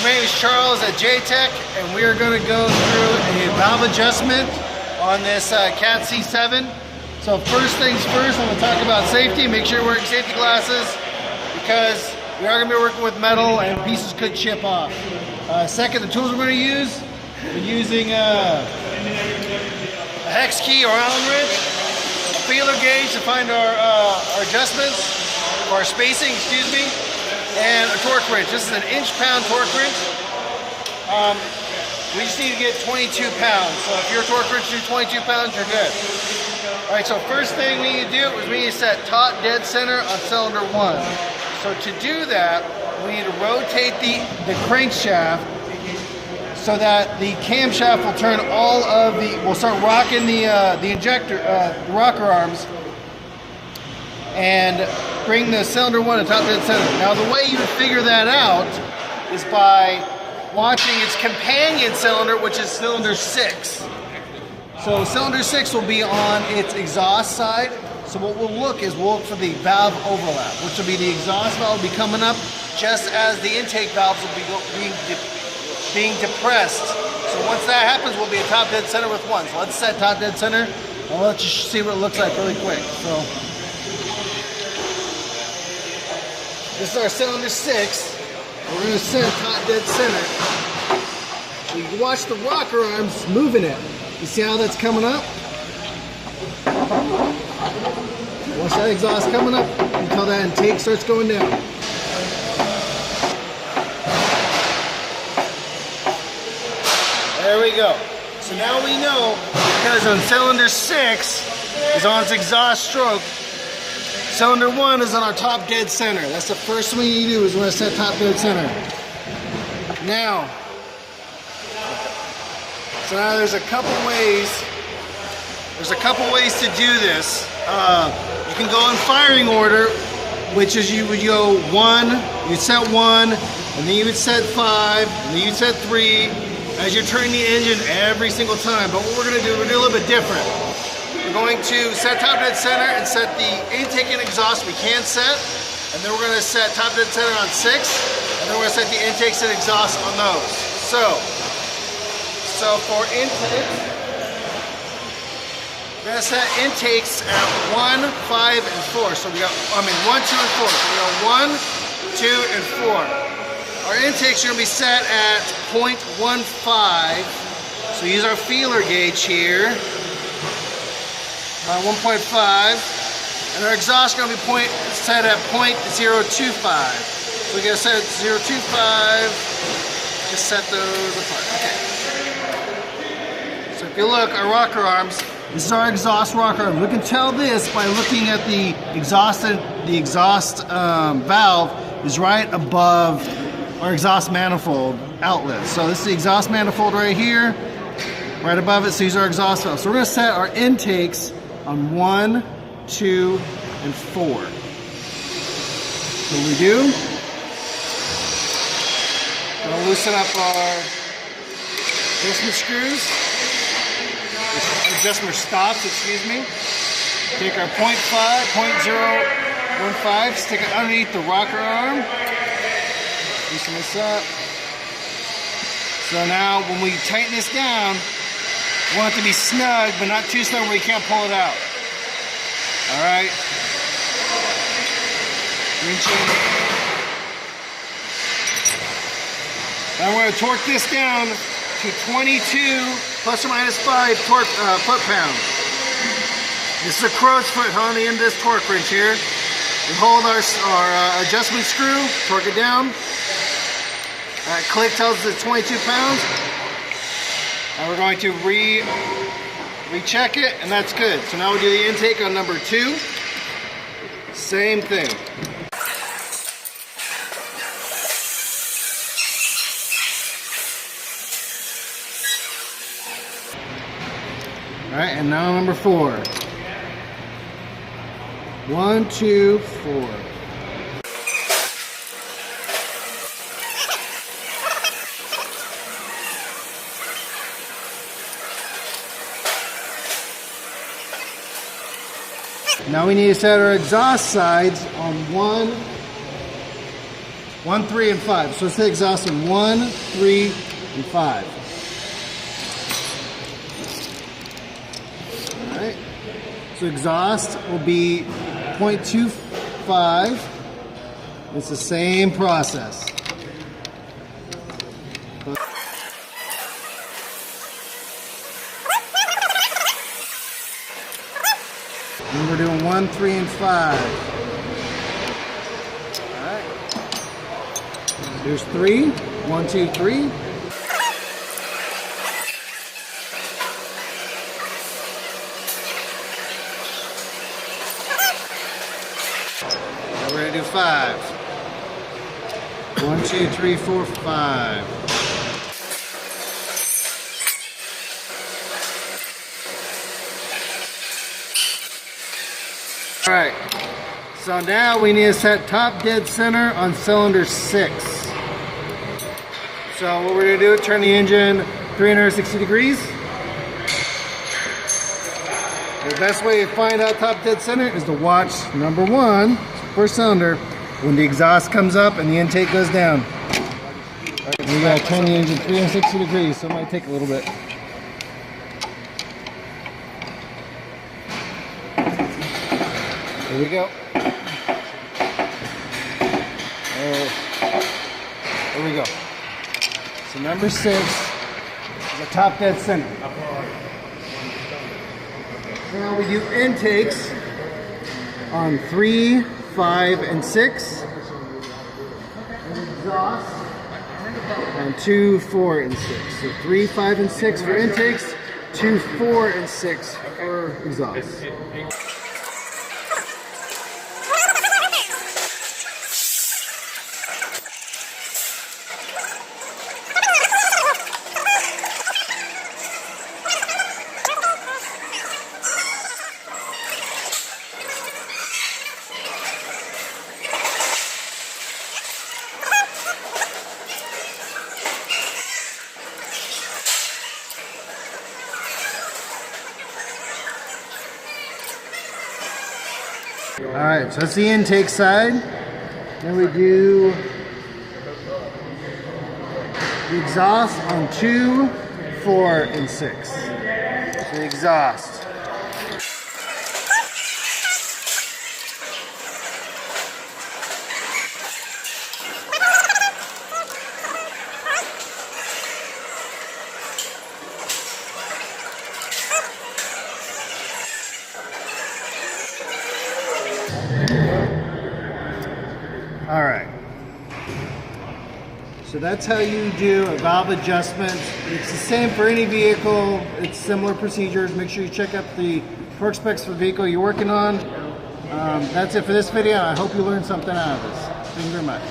My name is Charles at JTech, and we are going to go through a valve adjustment on this Cat C7. So first things first, I'm going to talk about safety. Make sure you're wearing safety glasses because we are going to be working with metal and pieces could chip off. Second, the tools we're going to use, we're using a hex key or Allen wrench, a feeler gauge to find our adjustments, or our spacing, excuse me, and a torque wrench. This is an inch-pound torque wrench. We just need to get 22 pounds. So if your torque wrench is 22 pounds, you're good. All right, so first thing we need to do is we need to set taut dead center on cylinder 1. So to do that, we need to rotate the crankshaft so that the camshaft will turn all of we'll start rocking the injector, the rocker arms, and bring the cylinder 1 to top dead center. Now the way you would figure that out is by watching its companion cylinder, which is cylinder 6. So cylinder 6 will be on its exhaust side. So what we'll look for the valve overlap, which will be the exhaust valve will be coming up just as the intake valves will be being depressed. So once that happens, we'll be at top dead center with 1. So let's set top dead center, and we'll let you see what it looks like really quick. So this is our cylinder 6. We're going to set top dead center. You can watch the rocker arms moving it. You see how that's coming up? Watch that exhaust coming up until that intake starts going down. There we go. So now we know, because on cylinder 6 is on its exhaust stroke, cylinder 1 is on our top dead center. That's the first thing you do, is we're going to set top dead center. Now, so now there's a couple ways. There's a couple ways to do this. You can go in firing order, which is you would go 1, you'd set 1, and then you would set 5, and then you'd set 3, as you're turning the engine every single time. But what we're going to do, we're going to do a little bit different. We're going to set top dead center and set the intake and exhaust we can set, and then we're going to set top dead center on 6, and then we're going to set the intakes and exhaust on those. So for intake, we're going to set intakes at 1, 5, and 4. So we got, 1, 2, and 4. So we got 1, 2, and 4. Our intakes are going to be set at 0.15. So use our feeler gauge here. 1.5. And our exhaust is going to be set at 0.025. So we're going to set at 0.25. Just set those apart. Okay. So if you look, our rocker arms, this is our exhaust rocker arm. We can tell this by looking at the exhaust. The exhaust valve is right above our exhaust manifold outlet. So this is the exhaust manifold right here, right above it. So these are our exhaust valves. So we're going to set our intakes on 1, 2, and 4. So we do. We're going to loosen up our adjustment screws. Adjustment stops, excuse me. Take our 0.15, stick it underneath the rocker arm. Loosen this up. So now when we tighten this down, we want it to be snug, but not too snug where you can't pull it out. Alright. Now we're going to torque this down to 22 plus or minus 5 foot-pounds. This is a crow's foot on the end of this torque wrench here. We hold our adjustment screw, torque it down. That click tells us it's 22 pounds. And we're going to recheck it, and that's good. So now we do the intake on number 2. Same thing. All right, and now number 4. 1, 2, 4. Now we need to set our exhaust sides on 1, 1, 3, and 5. So let's say exhaust in 1, 3, and 5. All right. So exhaust will be 0.25. It's the same process. And we're doing 1, 3, and 5. All right. Here's 3. 1, 2, 3. Now we're gonna do 5. 1, 2, 3, 4, 5. All right, so now we need to set top dead center on cylinder 6. So what we're gonna do, turn the engine 360 degrees. The best way to find out top dead center is to watch number 1, first cylinder, when the exhaust comes up and the intake goes down. All right, we gotta turn the engine 360 degrees, so it might take a little bit. Here we go. There we go. So number 6 is the top dead center. Now we do intakes on 3, 5, and 6. And exhaust on 2, 4, and 6. So 3, 5, and 6 for intakes, 2, 4, and 6 for exhaust. Alright, so that's the intake side. Then we do the exhaust on 2, 4, and 6. So the exhaust. All right, so that's how you do a valve adjustment. It's the same for any vehicle. It's similar procedures. Make sure you check out the torque specs for the vehicle you're working on. That's it for this video. I hope you learned something out of this. Thank you very much.